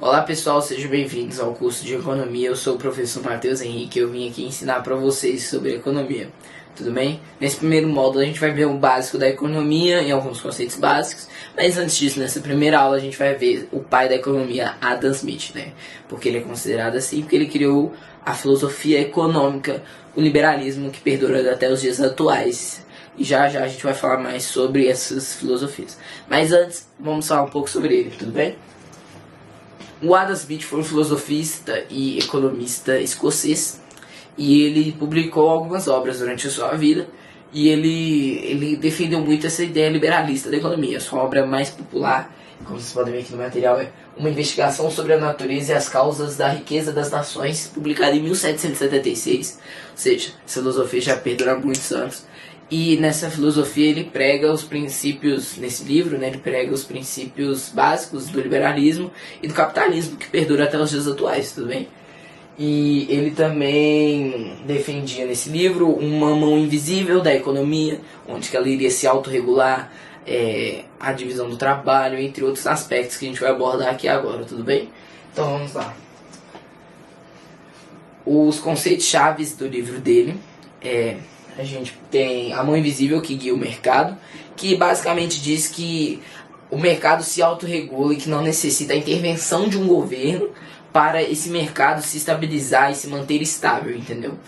Olá pessoal, sejam bem-vindos ao curso de Economia. Eu sou o professor Matheus Henrique e eu vim aqui ensinar para vocês sobre economia. Tudo bem? Nesse primeiro módulo a gente vai ver o básico da economia e alguns conceitos básicos, mas antes disso, nessa primeira aula a gente vai ver o pai da economia, Adam Smith, né? Porque ele é considerado assim, porque ele criou a filosofia econômica, o liberalismo que perdura até os dias atuais. E já já a gente vai falar mais sobre essas filosofias. Mas antes, vamos falar um pouco sobre ele, tudo bem? O Adam Smith foi um filosofista e economista escocês e ele publicou algumas obras durante a sua vida e ele defendeu muito essa ideia liberalista da economia. A sua obra mais popular, como vocês podem ver aqui no material, é Uma Investigação sobre a Natureza e as Causas da Riqueza das Nações, publicada em 1776, ou seja, essa filosofia já perdura há muitos anos. E nessa filosofia ele prega os princípios, nesse livro, né, ele prega os princípios básicos do liberalismo e do capitalismo, que perdura até os dias atuais, tudo bem? E ele também defendia nesse livro uma mão invisível da economia, onde que ela iria se autorregular, a divisão do trabalho, entre outros aspectos que a gente vai abordar aqui agora, tudo bem? Então vamos lá. Os conceitos chaves do livro dele a gente tem a mão invisível que guia o mercado, que basicamente diz que o mercado se autorregula e que não necessita a intervenção de um governo para esse mercado se estabilizar e se manter estável, entendeu?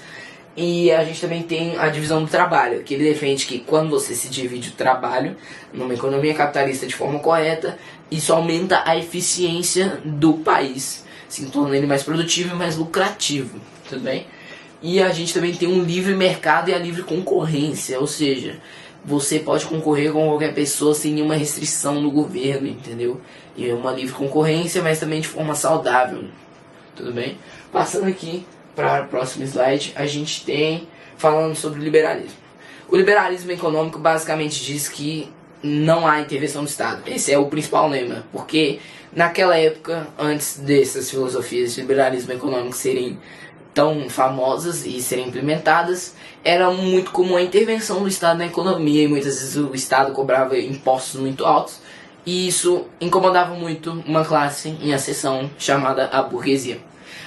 E a gente também tem a divisão do trabalho, que ele defende que quando você se divide o trabalho numa economia capitalista de forma correta, isso aumenta a eficiência do país, se torna ele mais produtivo e mais lucrativo, tudo bem? E a gente também tem um livre mercado e a livre concorrência, ou seja, você pode concorrer com qualquer pessoa sem nenhuma restrição no governo, entendeu? E é uma livre concorrência, mas também de forma saudável, tudo bem? Passando aqui para o próximo slide, a gente tem falando sobre o liberalismo. O liberalismo econômico basicamente diz que não há intervenção do Estado. Esse é o principal lema, porque naquela época, antes dessas filosofias de liberalismo econômico serem tão famosas e serem implementadas, era muito comum a intervenção do Estado na economia e muitas vezes o Estado cobrava impostos muito altos e isso incomodava muito uma classe em ascensão chamada a burguesia.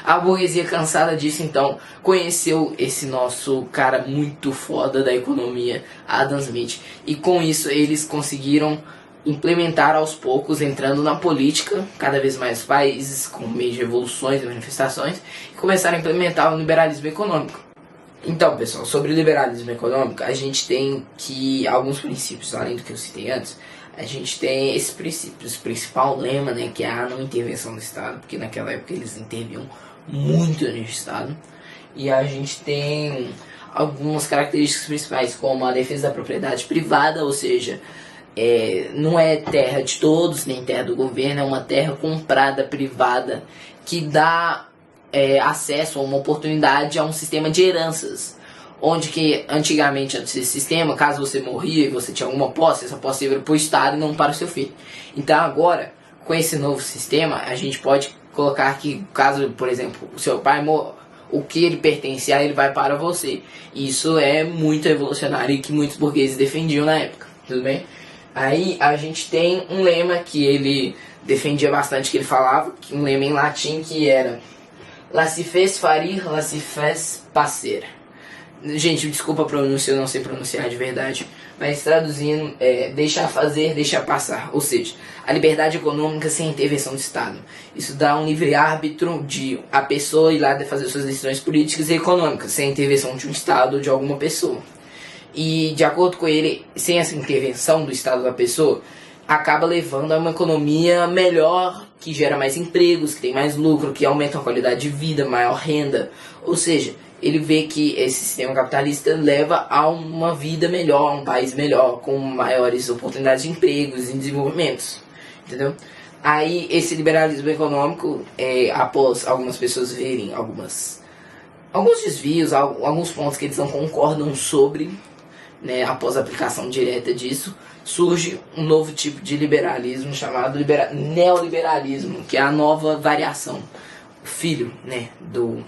A burguesia, cansada disso, então, conheceu esse nosso cara muito foda da economia, Adam Smith, e com isso eles conseguiram implementar aos poucos, entrando na política, cada vez mais países, com meio de revoluções e manifestações, e começaram a implementar o liberalismo econômico. Então, pessoal, sobre o liberalismo econômico, a gente tem que alguns princípios, além do que eu citei antes, a gente tem esses princípios, o principal lema, né, que é a não intervenção do Estado, porque naquela época eles interviam muito no Estado, e a gente tem algumas características principais, como a defesa da propriedade privada, ou seja, não é terra de todos, nem terra do governo, é uma terra comprada, privada, que dá acesso a uma oportunidade a um sistema de heranças, onde que antigamente, antes desse sistema, caso você morria e você tinha alguma posse, essa posse ia para o Estado e não para o seu filho. Então agora, com esse novo sistema, a gente pode colocar que, caso, por exemplo, o seu pai morra, o que ele pertence a ele vai para você. Isso é muito revolucionário e que muitos burgueses defendiam na época, tudo bem? Aí a gente tem um lema que ele defendia bastante, que ele falava, um lema em latim que era "La si fes farir, la si fes passer". Gente, desculpa a pronúncia, eu não sei pronunciar de verdade, mas traduzindo, deixar fazer, deixar passar, ou seja, a liberdade econômica sem intervenção do Estado. Isso dá um livre-árbitro de a pessoa ir lá fazer suas decisões políticas e econômicas, sem intervenção de um Estado ou de alguma pessoa. E, de acordo com ele, sem essa intervenção do Estado da pessoa, acaba levando a uma economia melhor, que gera mais empregos, que tem mais lucro, que aumenta a qualidade de vida, maior renda. Ou seja, ele vê que esse sistema capitalista leva a uma vida melhor, a um país melhor, com maiores oportunidades de empregos e desenvolvimentos. Entendeu? Aí, esse liberalismo econômico, após algumas pessoas verem alguns desvios, alguns pontos que eles não concordam sobre, né, após a aplicação direta disso, surge um novo tipo de liberalismo chamado neoliberalismo, que é a nova variação, o filho, né, do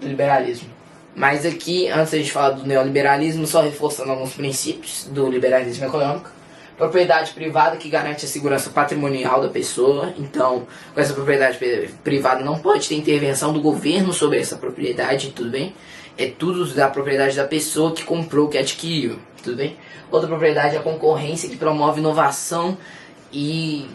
liberalismo. Mas aqui, antes de a gente falar do neoliberalismo, só reforçando alguns princípios do liberalismo econômico, Propriedade privada que garante a segurança patrimonial da pessoa. Então, com essa propriedade privada não pode ter intervenção do governo sobre essa propriedade, tudo bem? É tudo da propriedade da pessoa que comprou, que adquiriu, tudo bem? Outra propriedade é a concorrência, que promove inovação e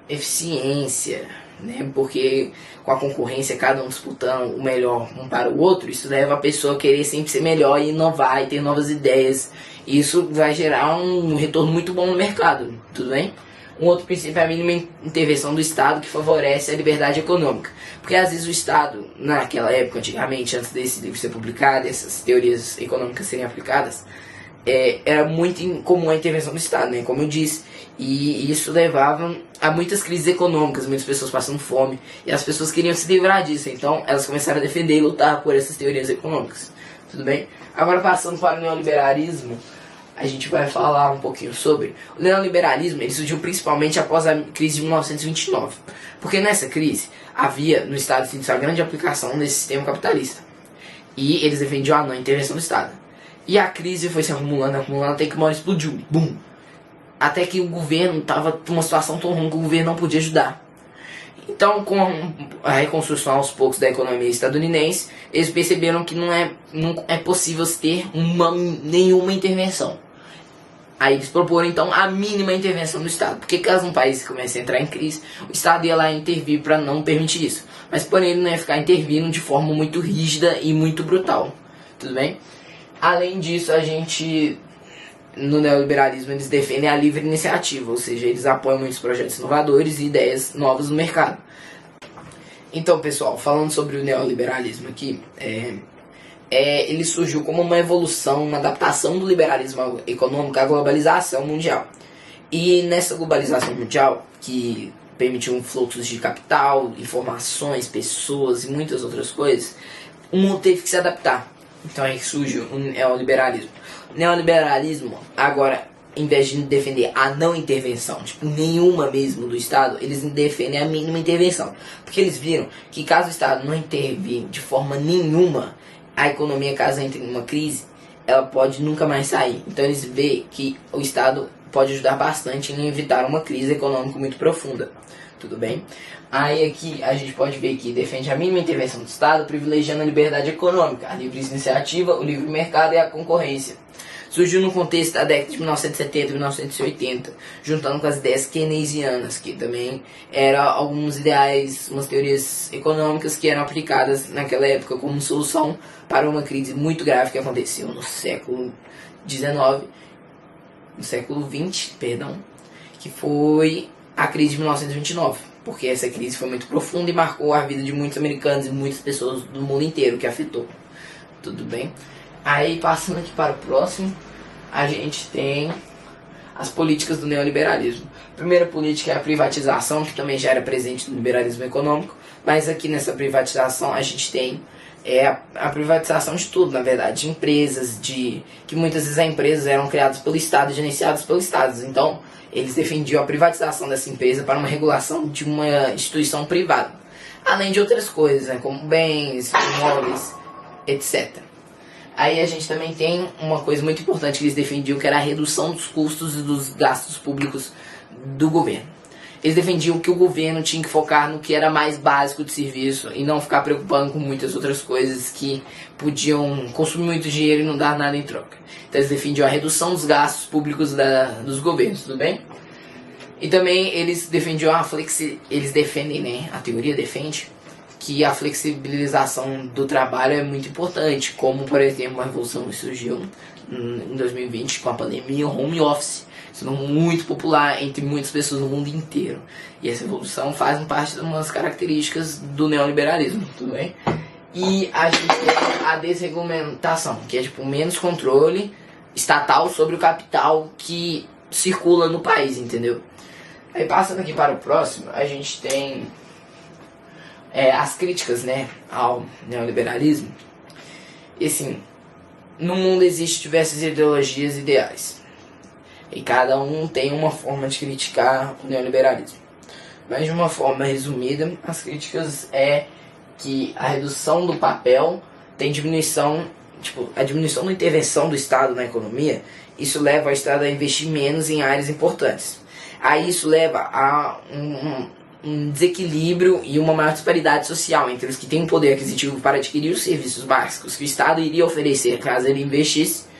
eficiência, né? Porque com a concorrência, cada um disputando o melhor um para o outro, isso leva a pessoa a querer sempre ser melhor e inovar e ter novas ideias. E isso vai gerar um retorno muito bom no mercado, tudo bem? Um outro princípio é a mínima intervenção do Estado, que favorece a liberdade econômica. Porque às vezes o Estado, naquela época, antigamente, antes desse livro ser publicado, essas teorias econômicas serem aplicadas, era muito comum a intervenção do Estado, né? Como eu disse. E isso levava a muitas crises econômicas, muitas pessoas passando fome. E as pessoas queriam se livrar disso, então elas começaram a defender e lutar por essas teorias econômicas. Tudo bem? Agora, passando para o neoliberalismo, a gente vai falar um pouquinho sobre o neoliberalismo. Ele surgiu principalmente após a crise de 1929, porque nessa crise havia no Estado uma grande aplicação desse sistema capitalista, e eles defendiam a não intervenção do Estado. E a crise foi se acumulando, até que uma hora explodiu, bum! Até que o governo estava numa situação tão ruim que o governo não podia ajudar. Então, com a reconstrução aos poucos da economia estadunidense, eles perceberam que não é possível ter nenhuma intervenção. Aí eles proporam então a mínima intervenção do Estado, porque caso um país comece a entrar em crise, o Estado ia lá intervir para não permitir isso. Mas porém ele não ia ficar intervindo de forma muito rígida e muito brutal, tudo bem? Além disso, no neoliberalismo eles defendem a livre iniciativa, ou seja, eles apoiam muitos projetos inovadores e ideias novas no mercado. Então, pessoal, falando sobre o neoliberalismo aqui, ele surgiu como uma evolução, uma adaptação do liberalismo econômico à globalização mundial. E nessa globalização mundial, que permitiu fluxos de capital, informações, pessoas e muitas outras coisas, o mundo teve que se adaptar. Então aí surge o neoliberalismo. O neoliberalismo, agora, em vez de defender a não intervenção, tipo, nenhuma mesmo do Estado, eles defendem a mínima intervenção. Porque eles viram que caso o Estado não intervir de forma nenhuma, a economia, caso entre em uma crise, ela pode nunca mais sair. Então eles veem que o Estado pode ajudar bastante em evitar uma crise econômica muito profunda. Tudo bem? Aí aqui a gente pode ver que defende a mínima intervenção do Estado, privilegiando a liberdade econômica, a livre iniciativa, o livre mercado e a concorrência. Surgiu no contexto da década de 1970 e 1980, juntando com as ideias keynesianas, que também eram alguns ideais, umas teorias econômicas que eram aplicadas naquela época como solução para uma crise muito grave que aconteceu no século XIX, no século XX, perdão, que foi a crise de 1929, porque essa crise foi muito profunda e marcou a vida de muitos americanos e muitas pessoas do mundo inteiro que afetou. Tudo bem? Aí, passando aqui para o próximo, a gente tem as políticas do neoliberalismo. A primeira política é a privatização, que também já era presente no liberalismo econômico, mas aqui nessa privatização a gente tem a privatização de tudo, na verdade, de empresas, que muitas vezes as empresas eram criadas pelo Estado, gerenciadas pelo Estado. Então, eles defendiam a privatização dessa empresa para uma regulação de uma instituição privada, além de outras coisas, né, como bens, imóveis, etc. Aí a gente também tem uma coisa muito importante que eles defendiam, que era a redução dos custos e dos gastos públicos do governo. Eles defendiam que o governo tinha que focar no que era mais básico de serviço e não ficar preocupando com muitas outras coisas que podiam consumir muito dinheiro e não dar nada em troca. Então eles defendiam a redução dos gastos públicos dos governos, tudo bem? E também eles defendiam eles defendem, né, a teoria defende que a flexibilização do trabalho é muito importante, como por exemplo uma revolução que surgiu em 2020 com a pandemia, o home office, sendo muito popular entre muitas pessoas no mundo inteiro. E essa evolução faz parte de umas características do neoliberalismo, tudo bem? E a gente tem a desregulamentação, que é tipo menos controle estatal sobre o capital que circula no país, entendeu? Aí passando aqui para o próximo, a gente tem as críticas, né, ao neoliberalismo. E assim, no mundo existem diversas ideologias e ideais, e cada um tem uma forma de criticar o neoliberalismo. Mas de uma forma resumida, as críticas é que a redução do papel tem diminuição a diminuição da intervenção do Estado na economia, isso leva o Estado a investir menos em áreas importantes. Aí isso leva a um desequilíbrio e uma maior disparidade social entre os que têm um poder aquisitivo para adquirir os serviços básicos que o Estado iria oferecer caso ele investisse,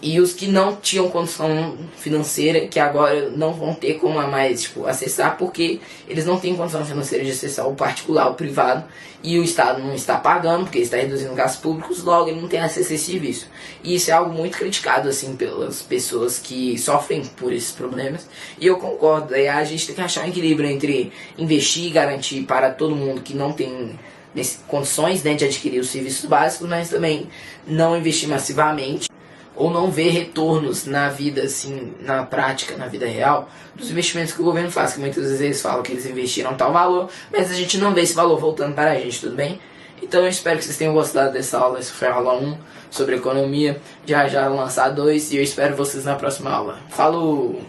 e os que não tinham condição financeira, que agora não vão ter como mais acessar, porque eles não têm condição financeira de acessar o particular, o privado, e o Estado não está pagando, porque está reduzindo gastos públicos, logo ele não tem acesso a esse serviço. E isso é algo muito criticado assim pelas pessoas que sofrem por esses problemas, e eu concordo. Aí a gente tem que achar um equilíbrio entre investir e garantir para todo mundo que não tem condições, né, de adquirir os serviços básicos, mas também não investir massivamente ou não ver retornos na vida, assim, na prática, na vida real, dos investimentos que o governo faz, que muitas vezes eles falam que eles investiram tal valor, mas a gente não vê esse valor voltando para a gente, tudo bem? Então eu espero que vocês tenham gostado dessa aula. Essa foi a aula 1 sobre economia, já lançar 2, e eu espero vocês na próxima aula. Falou!